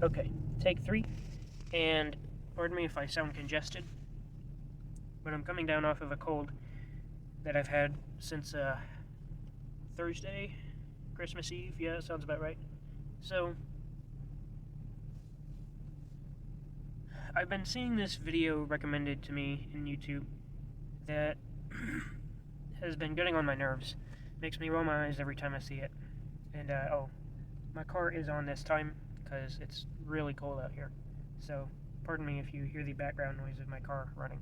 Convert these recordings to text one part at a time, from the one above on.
Okay, take 3, and pardon me if I sound congested, but I'm coming down off of a cold that I've had since Thursday, Christmas Eve. Yeah, sounds about right. So, I've been seeing this video recommended to me in YouTube that has been getting on my nerves. Makes me roll my eyes every time I see it. And, my car is on this time because it's really cold out here. So, pardon me if you hear the background noise of my car running.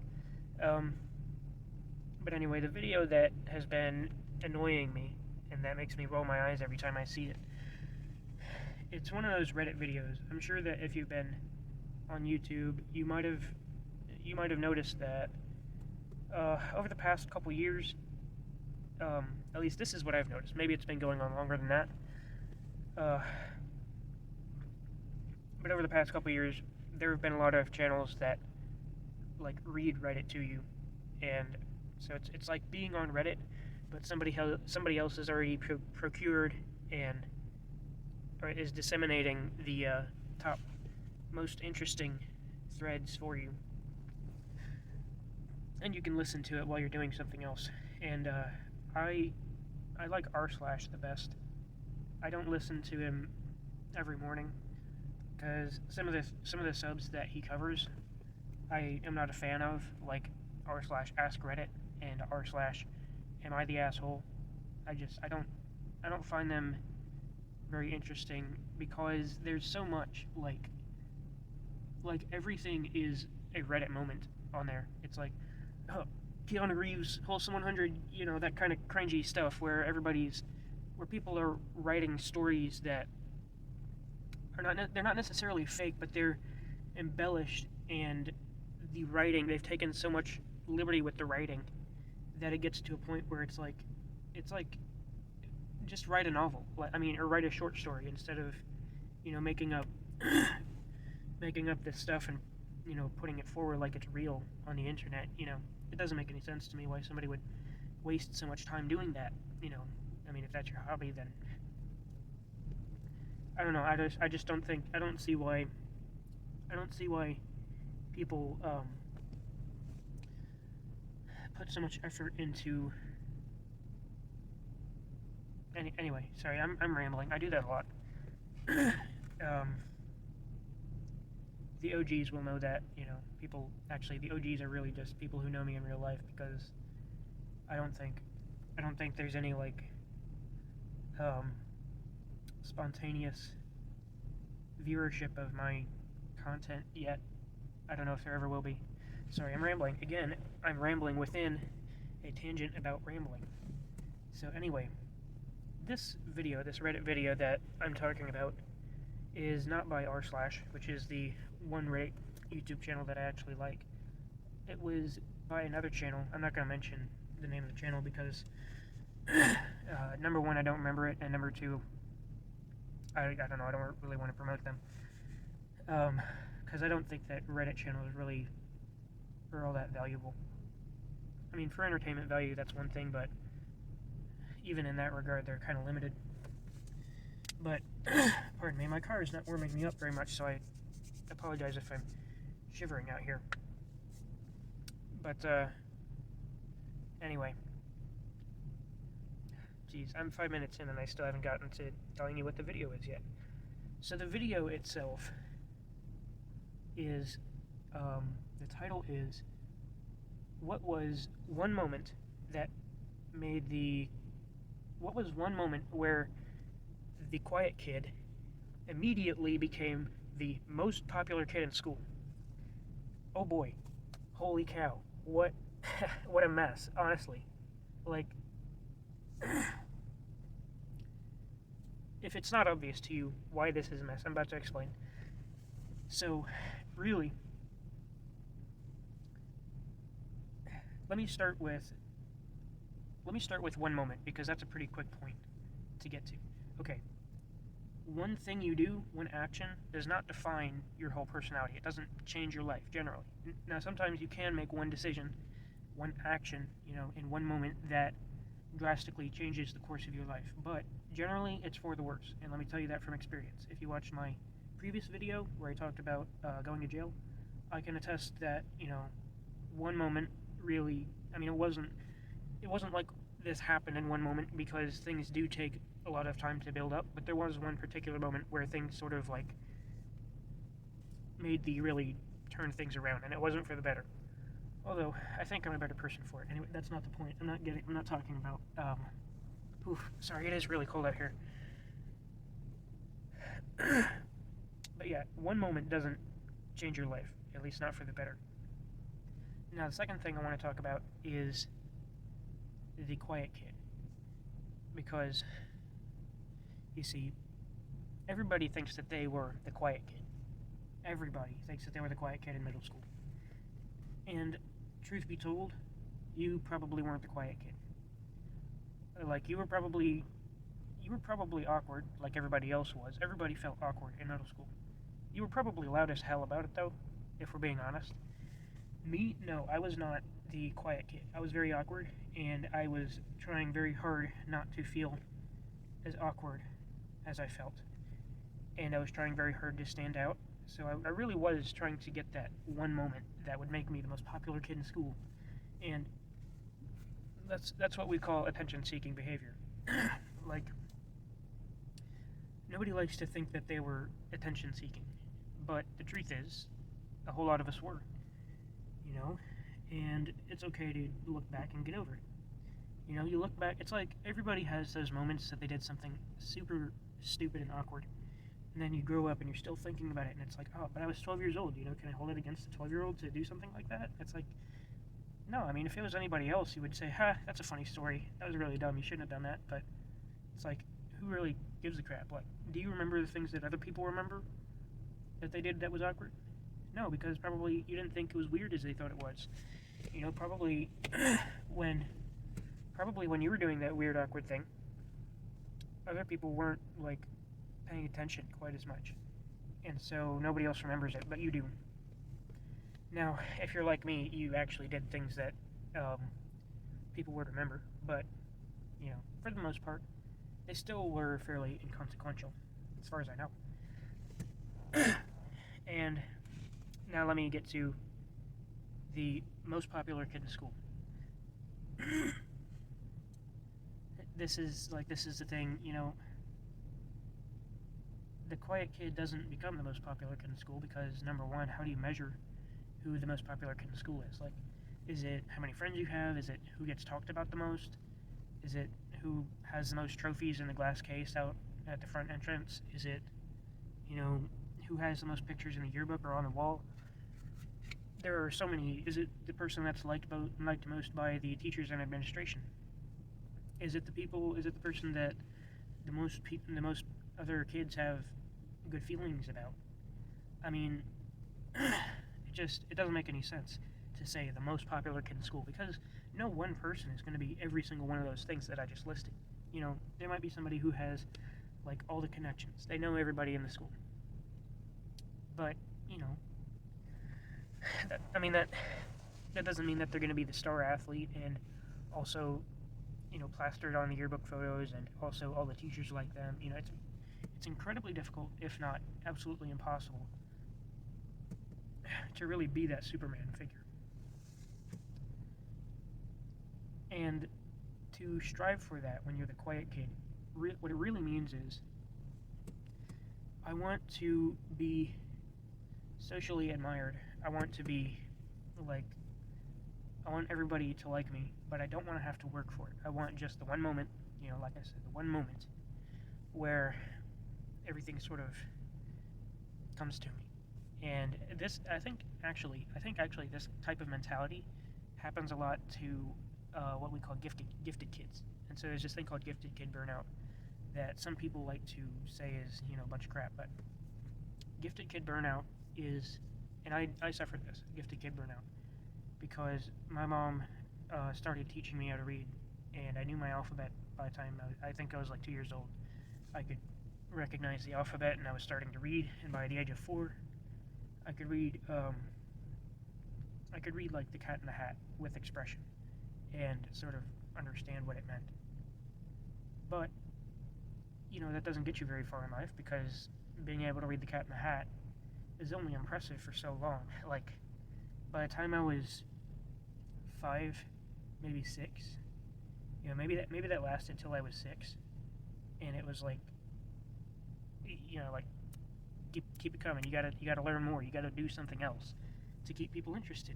But anyway, the video that has been annoying me and that makes me roll my eyes every time I see it, it's one of those Reddit videos. I'm sure that if you've been on YouTube, you might have noticed that over the past couple years, at least this is what I've noticed. Maybe it's been going on longer than that. But over the past couple years, there have been a lot of channels that like read Reddit to you, and so it's like being on Reddit, but somebody else has already procured and or is disseminating the top most interesting threads for you, and you can listen to it while you're doing something else. And I like r slash the best. I don't listen to him every morning because some of the subs that he covers I am not a fan of, like r slash ask Reddit and r slash am I the asshole. I don't find them very interesting because there's so much like everything is a Reddit moment on there. It's like, oh, Keanu Reeves, Wholesome 100, you know, that kind of cringy stuff where people are writing stories that are they're not necessarily fake, but they're embellished, and the writing, they've taken so much liberty with the writing that it gets to a point where it's like just write a novel. Or write a short story instead of, you know, making up this stuff and, you know, putting it forward like it's real on the internet. You know, it doesn't make any sense to me why somebody would waste so much time doing that. You know, I mean, if that's your hobby, then I don't know. I just don't think, I don't see why people put so much effort into. Anyway, sorry, I'm rambling. I do that a lot. The OGs will know that, you know, the OGs are really just people who know me in real life, because I don't think there's any like spontaneous viewership of my content yet. I don't know if there ever will be. Sorry, I'm rambling. Again, I'm rambling within a tangent about rambling. So anyway, this Reddit video that I'm talking about is not by r slash, which is the one Reddit YouTube channel that I actually like. It was by another channel. I'm not going to mention the name of the channel because number one, I don't remember it, and number two, I don't know, I don't really want to promote them. Because I don't think that Reddit channels really are all that valuable. I mean, for entertainment value, that's one thing, but even in that regard, they're kind of limited. But, pardon me, my car is not warming me up very much, so I apologize if I'm shivering out here. But, anyway. Geez, I'm 5 minutes in and I still haven't gotten to telling you what the video is yet. So the video itself is, the title is, what was one moment where the quiet kid immediately became the most popular kid in school? Oh boy. Holy cow. What what a mess, honestly. Like, if it's not obvious to you why this is a mess, I'm about to explain. So, really, let me start with one moment, because that's a pretty quick point to get to. Okay, one thing you do, one action, does not define your whole personality. It doesn't change your life, generally. Now, sometimes you can make one decision, one action, you know, in one moment that drastically changes the course of your life, but generally it's for the worse, and let me tell you that from experience. If you watch my previous video where I talked about going to jail, I can attest that, one moment really, it wasn't like this happened in one moment, because things do take a lot of time to build up, but there was one particular moment where things sort of like made the really turn things around, and it wasn't for the better. Although I think I'm a better person for it. Anyway, that's not the point. I'm not talking about. Sorry, it is really cold out here. But yeah, one moment doesn't change your life, at least not for the better. Now, the second thing I want to talk about is the quiet kid. Because, you see, everybody thinks that they were the quiet kid. Everybody thinks that they were the quiet kid in middle school. And, truth be told, you probably weren't the quiet kid. Like, you were probably awkward, like everybody else was. Everybody felt awkward in middle school. You were probably loud as hell about it, though, if we're being honest. Me, no, I was not the quiet kid. I was very awkward, and I was trying very hard not to feel as awkward as I felt. And I was trying very hard to stand out, so I really was trying to get that one moment that would make me the most popular kid in school. And that's what we call attention-seeking behavior. Like, nobody likes to think that they were attention-seeking, but the truth is, a whole lot of us were, and it's okay to look back and get over it. You look back, it's like everybody has those moments that they did something super stupid and awkward, and then you grow up and you're still thinking about it, and it's like, oh, but I was 12 years old, can I hold it against a 12-year-old to do something like that? It's like, no, if it was anybody else, you would say, that's a funny story, that was really dumb, you shouldn't have done that, but it's like, who really gives a crap? Like, do you remember the things that other people remember that they did that was awkward? No, because probably you didn't think it was weird as they thought it was. Probably when you were doing that weird, awkward thing, other people weren't, like, paying attention quite as much. And so nobody else remembers it, but you do. Now, if you're like me, you actually did things that people would remember, but, for the most part, they still were fairly inconsequential, as far as I know. And now let me get to the most popular kid in school. This is the thing, the quiet kid doesn't become the most popular kid in school because, number one, how do you measure who the most popular kid in school is? Like, is it how many friends you have? Is it who gets talked about the most? Is it who has the most trophies in the glass case out at the front entrance? Is it, who has the most pictures in the yearbook or on the wall? There are so many. Is it the person that's liked most by the teachers and administration? Is it the person that the most other kids have good feelings about? It doesn't make any sense to say the most popular kid in school, because no one person is going to be every single one of those things that I just listed. There might be somebody who has, like, all the connections. They know everybody in the school. But, that doesn't mean that they're going to be the star athlete and also, plastered on the yearbook photos, and also all the teachers like them. It's incredibly difficult, if not absolutely impossible, to really be that Superman figure. And to strive for that when you're the quiet kid, what it really means is, I want to be socially admired. I want to be, I want everybody to like me, but I don't want to have to work for it. I want just the one moment, like I said, the one moment where everything sort of comes to me. And this, I think actually this type of mentality happens a lot to what we call gifted kids. And so there's this thing called gifted kid burnout that some people like to say is, a bunch of crap, but gifted kid burnout is, and I suffered this, gifted kid burnout, because my mom started teaching me how to read, and I knew my alphabet by the time I think I was like 2 years old. I could recognize the alphabet, and I was starting to read, and by the age of 4, I could read like The Cat in the Hat with expression, and sort of understand what it meant. But, that doesn't get you very far in life, because being able to read The Cat in the Hat is only impressive for so long. Like, by the time I was 5, maybe 6, maybe that lasted till I was 6, and it was like, like keep it coming. You gotta learn more. You gotta do something else to keep people interested.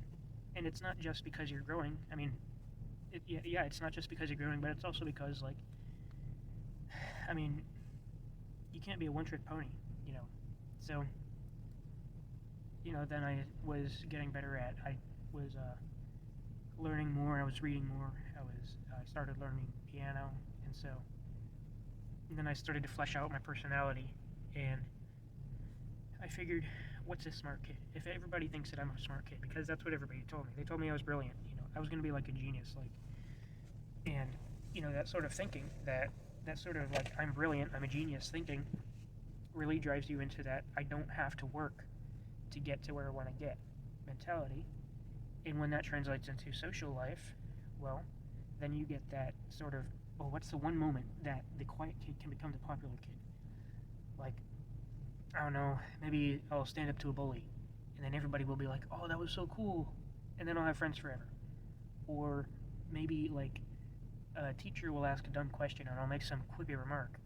And it's not just because you're growing. I mean, it's not just because you're growing, but it's also because I mean, you can't be a one-trick pony, you know. So, then I was getting better at. I was learning more. I was reading more. I started learning piano, and then I started to flesh out my personality, and I figured, what's a smart kid? If everybody thinks that I'm a smart kid, because that's what everybody told me. They told me I was brilliant. I was gonna be like a genius, and that sort of thinking, that sort of like I'm brilliant, I'm a genius thinking, really drives you into that I don't have to work to get to where I want to get mentality. And when that translates into social life, well, then you get that sort of, well, what's the one moment that the quiet kid can become the popular kid? Like, I don't know, maybe I'll stand up to a bully, and then everybody will be like, oh, that was so cool, and then I'll have friends forever. Or maybe, like, a teacher will ask a dumb question, and I'll make some quippy remark,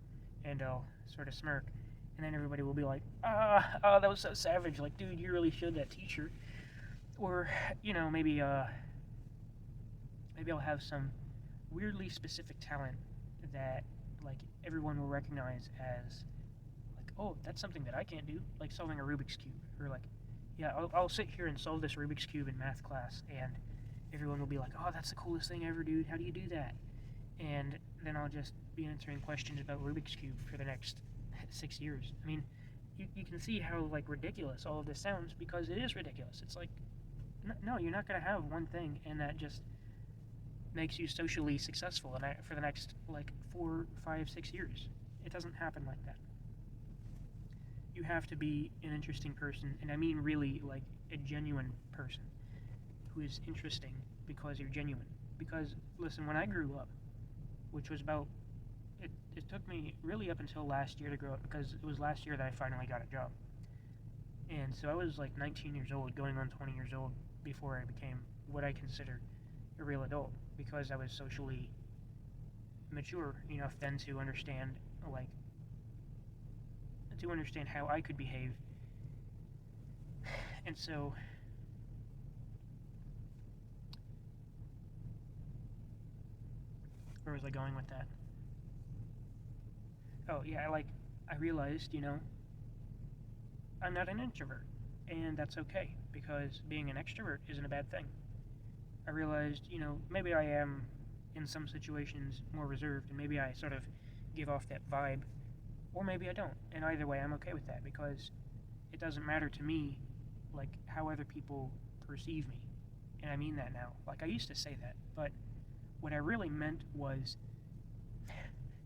and I'll sort of smirk, and then everybody will be like, that was so savage, like, dude, you really showed that teacher. Or, maybe I'll have some weirdly specific talent that, like, everyone will recognize as, like, oh, that's something that I can't do, like solving a Rubik's Cube, or like, yeah, I'll sit here and solve this Rubik's Cube in math class, and everyone will be like, oh, that's the coolest thing ever, dude, how do you do that? And then I'll just be answering questions about Rubik's Cube for the next 6 years. I mean, you can see how, like, ridiculous all of this sounds, because it is ridiculous. It's like, no, you're not going to have one thing, and that just makes you socially successful for the next, like, 4, 5, 6 years. It doesn't happen like that. You have to be an interesting person, and I mean really, like, a genuine person who is interesting because you're genuine. Because, listen, when I grew up, which was about, it took me really up until last year to grow up, because it was last year that I finally got a job. And so I was like 19 years old, going on 20 years old, before I became what I consider a real adult, because I was socially mature enough then to understand, like, how I could behave. And so, where was I going with that? Oh, yeah, I realized, I'm not an introvert, and that's okay, because being an extrovert isn't a bad thing. I realized, maybe I am, in some situations, more reserved, and maybe I sort of give off that vibe, or maybe I don't, and either way, I'm okay with that, because it doesn't matter to me, like, how other people perceive me, and I mean that now. Like, I used to say that, but what I really meant was,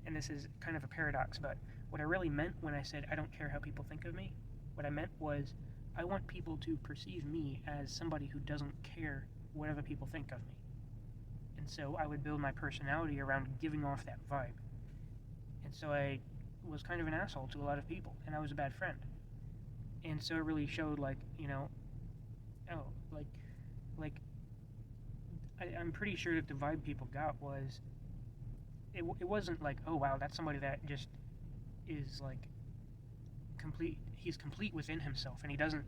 and this is kind of a paradox, but what I really meant when I said I don't care how people think of me, what I meant was I want people to perceive me as somebody who doesn't care what other people think of me. And so I would build my personality around giving off that vibe. And so I was kind of an asshole to a lot of people, and I was a bad friend. And so it really showed, like, I'm pretty sure that the vibe people got was, it wasn't like, oh wow, that's somebody that just is, like, he's complete within himself, and he doesn't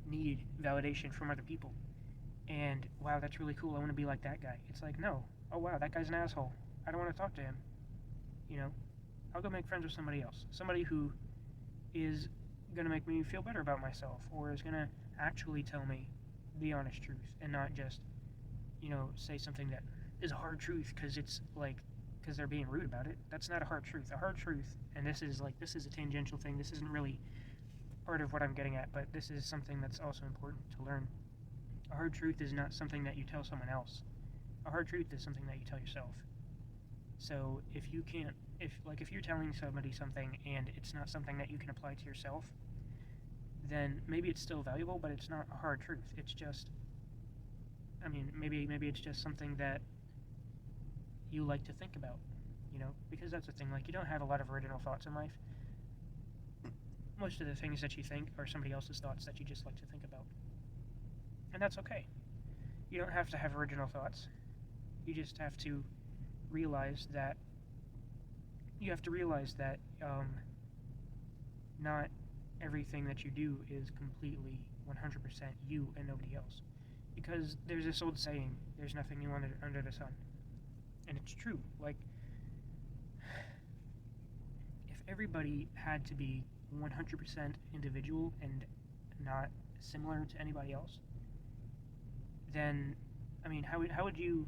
need validation from other people. And wow, that's really cool, I want to be like that guy. It's like, no, oh wow, that guy's an asshole, I don't want to talk to him. I'll go make friends with somebody else. Somebody who is going to make me feel better about myself, or is going to actually tell me the honest truth, and not just, say something that is a hard truth because it's like, because they're being rude about it. That's not a hard truth. A hard truth, and this is a tangential thing, this isn't really part of what I'm getting at, but this is something that's also important to learn. A hard truth is not something that you tell someone else. A hard truth is something that you tell yourself. So if you're telling somebody something and it's not something that you can apply to yourself, then maybe it's still valuable, but it's not a hard truth. It's just, maybe it's just something that you like to think about, because that's the thing, like, you don't have a lot of original thoughts in life. most of the things that you think are somebody else's thoughts that you just like to think about. And that's okay. You don't have to have original thoughts. You just have to realize that not everything that you do is completely 100% you and nobody else. Because there's this old saying, there's nothing new under the sun. And it's true. Like, if everybody had to be 100% individual and not similar to anybody else, then, I mean, how would you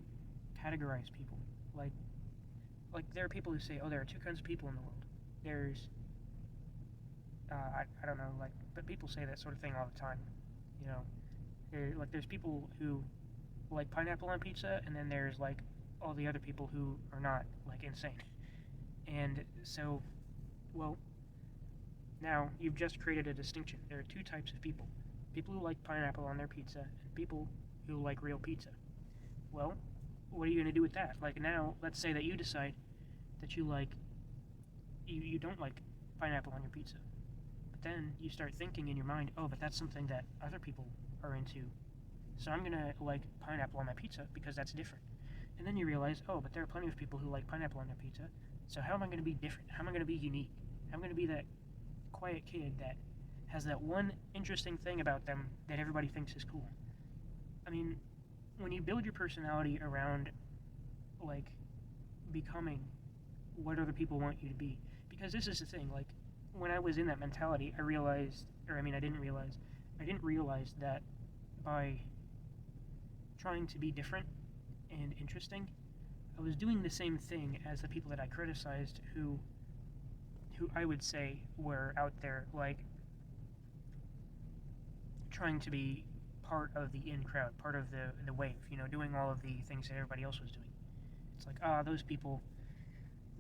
categorize people? Like there are people who say, oh, there are two kinds of people in the world. There's, I don't know, like, but people say that sort of thing all the time. You know, there's people who like pineapple on pizza, and then there's, like, all the other people who are not, like, insane. And so, well, now you've just created a distinction. There are two types of people. People who like pineapple on their pizza, and people who like real pizza. Well, what are you going to do with that? Like, now, let's say that you decide that you don't like pineapple on your pizza. But then you start thinking in your mind, oh, but that's something that other people are into. So I'm going to like pineapple on my pizza because that's different. And then you realize, oh, but there are plenty of people who like pineapple on their pizza. So how am I going to be different? How am I going to be unique? I'm going to be that quiet kid that has that one interesting thing about them that everybody thinks is cool. I mean, when you build your personality around, like, becoming what other people want you to be, because this is the thing, like, when I was in that mentality, I didn't realize that by trying to be different and interesting, I was doing the same thing as the people that I criticized who I would say were out there, like, trying to be part of the in crowd, part of the wave, you know, doing all of the things that everybody else was doing. It's like, those people,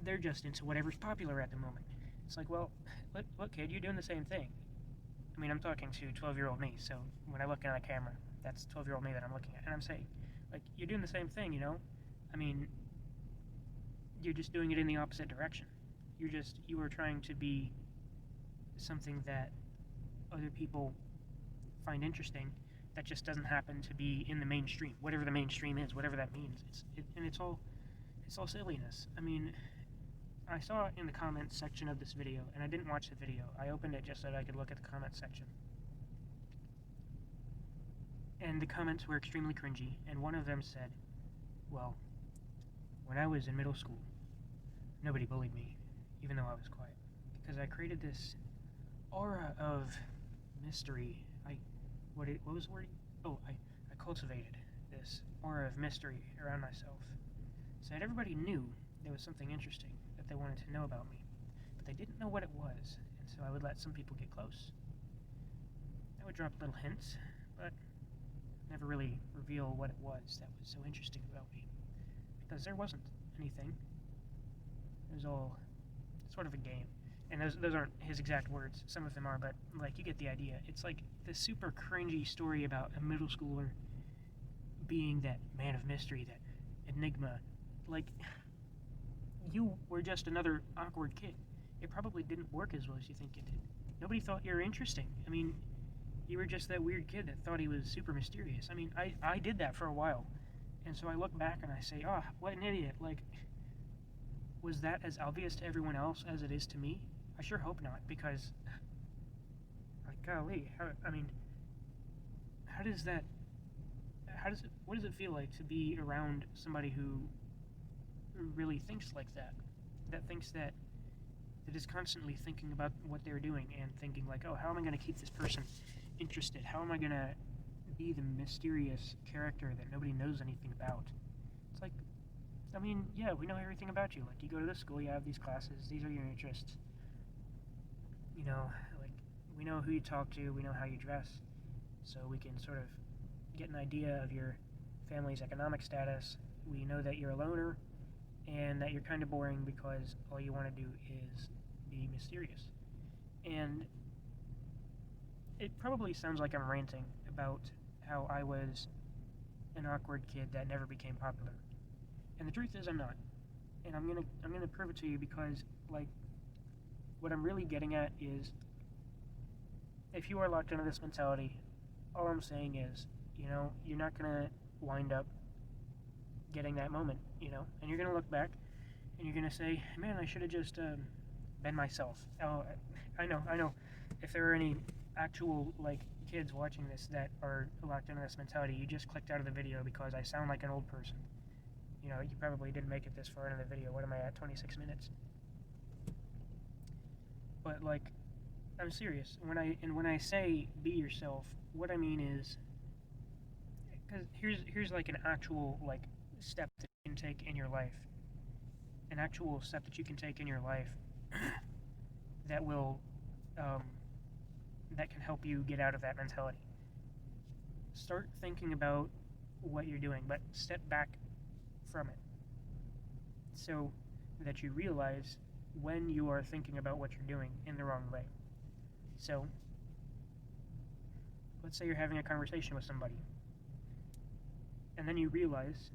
they're just into whatever's popular at the moment. It's like, well, look, kid, you're doing the same thing. I mean, I'm talking to 12-year-old me, so when I look at a camera, that's 12-year-old me that I'm looking at, and I'm saying, like, you're doing the same thing, you know? I mean, you're just doing it in the opposite direction. You are trying to be something that other people find interesting that just doesn't happen to be in the mainstream, whatever the mainstream is, whatever that means. It's all silliness. I mean, I saw it in the comments section of this video, and I didn't watch the video. I opened it just so that I could look at the comments section. And the comments were extremely cringy, and one of them said, well, when I was in middle school, nobody bullied me, even though I was quiet, because I created this aura of mystery. What was the word? Oh, I cultivated this aura of mystery around myself, so that everybody knew there was something interesting that they wanted to know about me, but they didn't know what it was, and so I would let some people get close. I would drop little hints, but never really reveal what it was that was so interesting about me, because there wasn't anything. It was all sort of a game. And those aren't his exact words. Some of them are, but, like, you get the idea. It's like this super cringy story about a middle schooler being that man of mystery, that enigma. Like, you were just another awkward kid. It probably didn't work as well as you think it did. Nobody thought you were interesting. I mean, you were just that weird kid that thought he was super mysterious. I mean, I did that for a while. And so I look back and I say, oh, what an idiot. Like, was that as obvious to everyone else as it is to me? I sure hope not, because, like, golly, what does it feel like to be around somebody who really thinks like that? That thinks that is constantly thinking about what they're doing and thinking, like, oh, how am I going to keep this person interested? How am I going to be the mysterious character that nobody knows anything about? It's like, I mean, yeah, we know everything about you. Like, you go to this school, you have these classes, these are your interests. You know, like, we know who you talk to, we know how you dress, so we can sort of get an idea of your family's economic status. We know that you're a loner, and that you're kind of boring because all you want to do is be mysterious. And it probably sounds like I'm ranting about how I was an awkward kid that never became popular. And the truth is I'm not. And I'm gonna prove it to you because, like, what I'm really getting at is if you are locked into this mentality, all I'm saying is, you're not gonna wind up getting that moment, and you're gonna look back and you're gonna say, man, I should have just been myself. Oh, I know. If there are any actual kids watching this that are locked into this mentality, you just clicked out of the video because I sound like an old person. You probably didn't make it this far into the video. What am I at? 26 minutes. But I'm serious. When I say be yourself, what I mean is, because here's an actual step that you can take in your life, an actual step that you can take in your life that will that can help you get out of that mentality. Start thinking about what you're doing, but step back from it so that you realize when you are thinking about what you're doing in the wrong way. So, let's say you're having a conversation with somebody, and then you realize,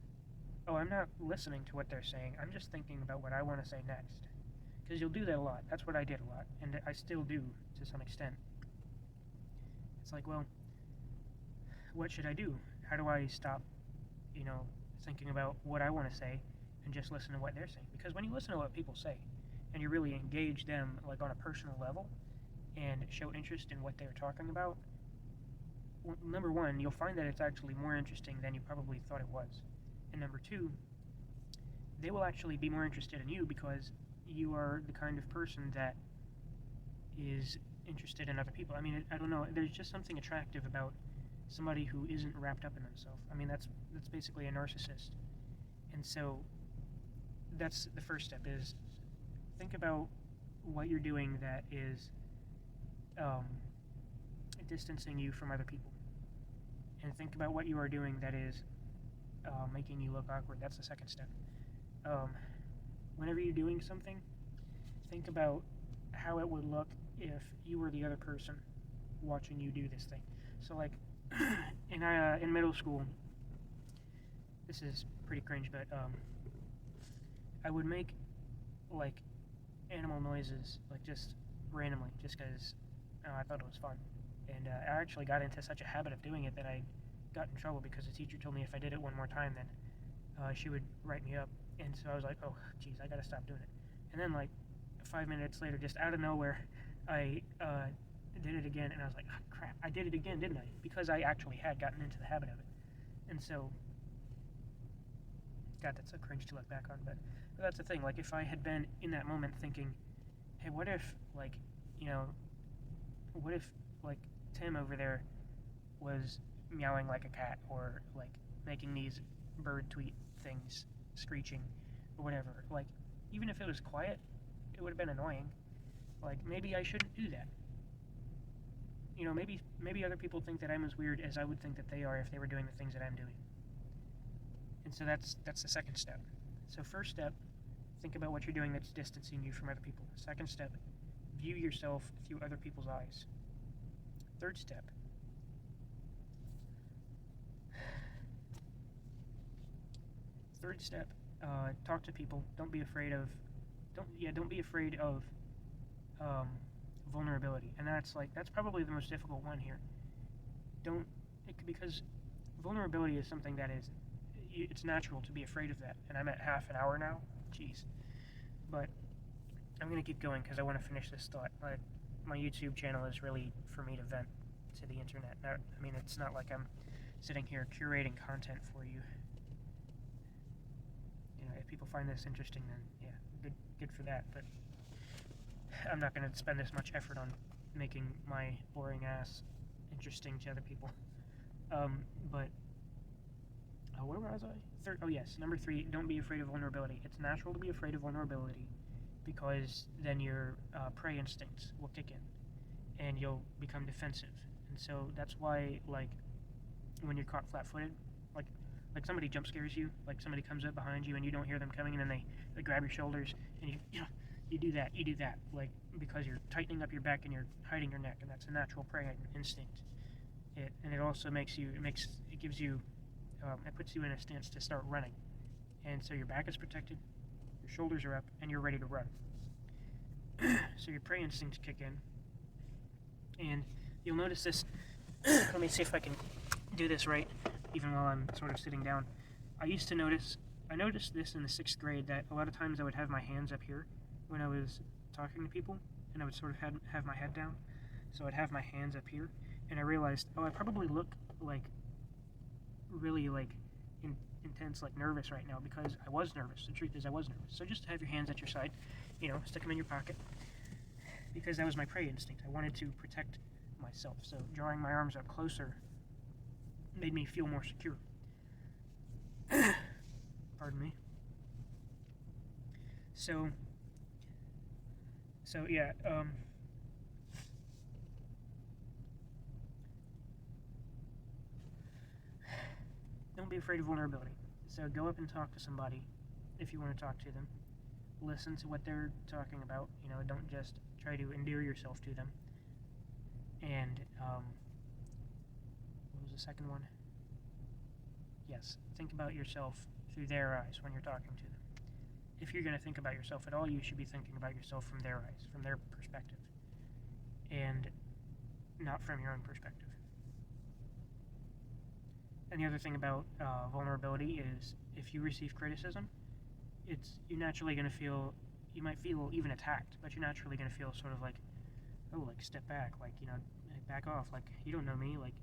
oh, I'm not listening to what they're saying, I'm just thinking about what I want to say next. Because you'll do that a lot. That's what I did a lot, and I still do to some extent. It's like, well, what should I do? How do I stop, thinking about what I want to say and just listen to what they're saying? Because when you listen to what people say and you really engage them on a personal level and show interest in what they're talking about, number one, you'll find that it's actually more interesting than you probably thought it was. And number two, they will actually be more interested in you because you are the kind of person that is interested in other people. I mean, I don't know, there's just something attractive about somebody who isn't wrapped up in themselves. I mean, that's basically a narcissist. And so that's the first step, is think about what you're doing that is distancing you from other people. And think about what you are doing that is making you look awkward. That's the second step. Whenever you're doing something, think about how it would look if you were the other person watching you do this thing. So in middle school, this is pretty cringe, but I would make animal noises just randomly, just because I thought it was fun. And I actually got into such a habit of doing it that I got in trouble because the teacher told me if I did it one more time, then she would write me up. And so I was like, oh, geez, I gotta stop doing it. And then 5 minutes later, just out of nowhere, I did it again, and I was like, oh, crap, I did it again, didn't I? Because I actually had gotten into the habit of it. And so, God, that's so cringe to look back on, but that's the thing. If I had been in that moment thinking, hey, what if, what if, Tim over there was meowing like a cat, or, making these bird tweet things, screeching, or whatever. Even if it was quiet, it would have been annoying. Maybe I shouldn't do that. Maybe other people think that I'm as weird as I would think that they are if they were doing the things that I'm doing. And so that's the second step. So first step, think about what you're doing that's distancing you from other people. Second step, view yourself through other people's eyes. Third step, talk to people. Don't be afraid of vulnerability. And that's probably the most difficult one here. Because vulnerability is something that it's natural to be afraid of that. And I'm at half an hour now. Jeez. But I'm going to keep going because I want to finish this thought. My YouTube channel is really for me to vent to the internet. I mean, it's not like I'm sitting here curating content for you. If people find this interesting, then yeah, good for that. But I'm not going to spend this much effort on making my boring ass interesting to other people. But where was I? Number 3, don't be afraid of vulnerability. It's natural to be afraid of vulnerability because then your prey instincts will kick in and you'll become defensive. And so that's why, when you're caught flat-footed, like somebody jump scares you, somebody comes up behind you and you don't hear them coming, and then they grab your shoulders, and you do that, because you're tightening up your back and you're hiding your neck, and that's a natural prey instinct. It also it puts you in a stance to start running, and so your back is protected, your shoulders are up, and you're ready to run. So your prey instincts kick in, and you'll notice this. Let me see if I can do this right, even while I'm sort of sitting down. I noticed this in the 6th grade, that a lot of times I would have my hands up here when I was talking to people, and I would sort of have my head down. So I'd have my hands up here, and I realized, oh, I probably look like really like intense, like nervous right now, because I was nervous. The truth is, I was nervous. So just have your hands at your side, stick them in your pocket, because that was my prey instinct. I wanted to protect myself. So drawing my arms up closer made me feel more secure. Pardon me. So yeah, don't be afraid of vulnerability. So go up and talk to somebody if you want to talk to them. Listen to what they're talking about. Don't just try to endear yourself to them. And what was the second one? Yes, think about yourself through their eyes when you're talking to them. If you're going to think about yourself at all, you should be thinking about yourself from their eyes, from their perspective, and not from your own perspective. And the other thing about vulnerability is, if you receive criticism, you're naturally going to feel, you might feel even attacked, but you're naturally going to feel sort of like, oh, like step back, like, back off, like, you don't know me, like,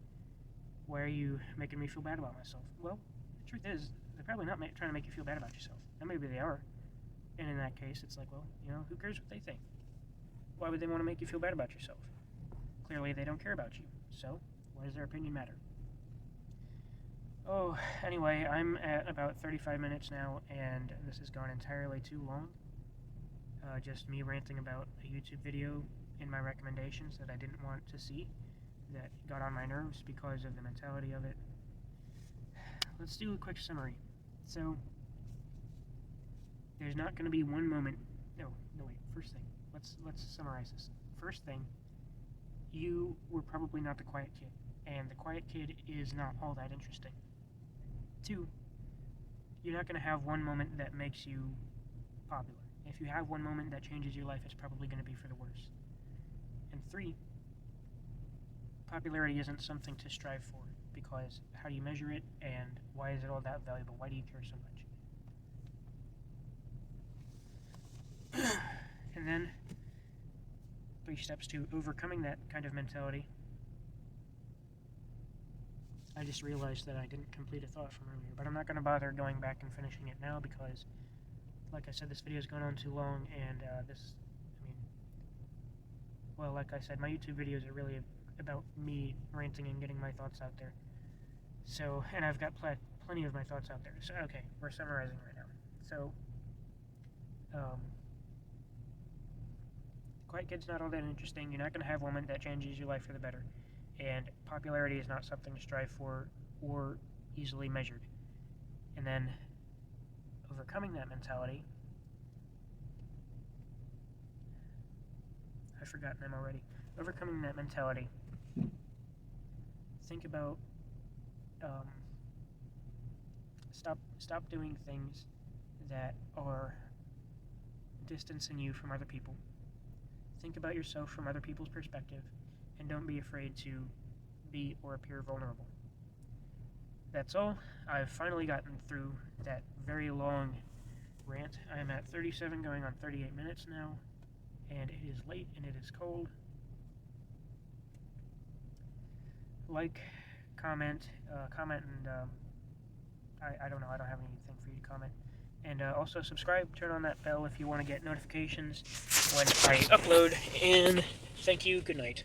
why are you making me feel bad about myself? Well, the truth is, they're probably not trying to make you feel bad about yourself. And maybe they are. And in that case, it's like, well, who cares what they think? Why would they want to make you feel bad about yourself? Clearly, they don't care about you. So, why does their opinion matter? Oh, anyway, I'm at about 35 minutes now, and this has gone entirely too long. Just me ranting about a YouTube video in my recommendations that I didn't want to see, that got on my nerves because of the mentality of it. Let's do a quick summary. So, there's not going to be one moment. No, wait. First thing, let's summarize this. First thing, you were probably not the quiet kid, and the quiet kid is not all that interesting. 2, you're not going to have one moment that makes you popular. If you have one moment that changes your life, it's probably going to be for the worse. And 3, popularity isn't something to strive for, because how do you measure it, and why is it all that valuable? Why do you care so much? And then 3 steps to overcoming that kind of mentality. I just realized that I didn't complete a thought from earlier, but I'm not going to bother going back and finishing it now, because, like I said, this video is going on too long, and like I said, my YouTube videos are really about me ranting and getting my thoughts out there. So, and I've got plenty of my thoughts out there. So, okay, we're summarizing right now. So, quiet kid's not all that interesting. You're not going to have one moment that changes your life for the better. And popularity is not something to strive for or easily measured. And then, overcoming that mentality, I've forgotten them already. Overcoming that mentality, think about, stop doing things that are distancing you from other people. Think about yourself from other people's perspective, and don't be afraid to be or appear vulnerable. That's all. I've finally gotten through that very long rant. I am at 37 going on 38 minutes now, and it is late and it is cold. Like, comment, and I don't know, I don't have anything for you to comment. And also subscribe, turn on that bell if you want to get notifications when I upload, and thank you, good night.